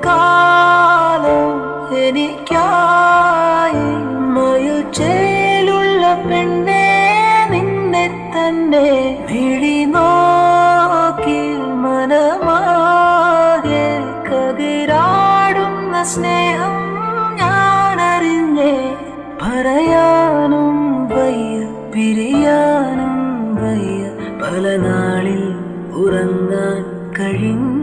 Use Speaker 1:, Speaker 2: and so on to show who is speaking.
Speaker 1: മഴക്കാലം എനിക്കായി മയിൽ ചേലുള്ള പെണ്ണെ നിന്നെ തന്നെ മിഴി നോക്കി മനമാകെ കതിരാടുന്ന സ്നേഹം ഞാനറിഞ്ഞേ. പറയാനും വയ്യ പിരിയാനും വയ്യ, പല നാളിൽ ഉറങ്ങാൻ കഴിഞ്ഞ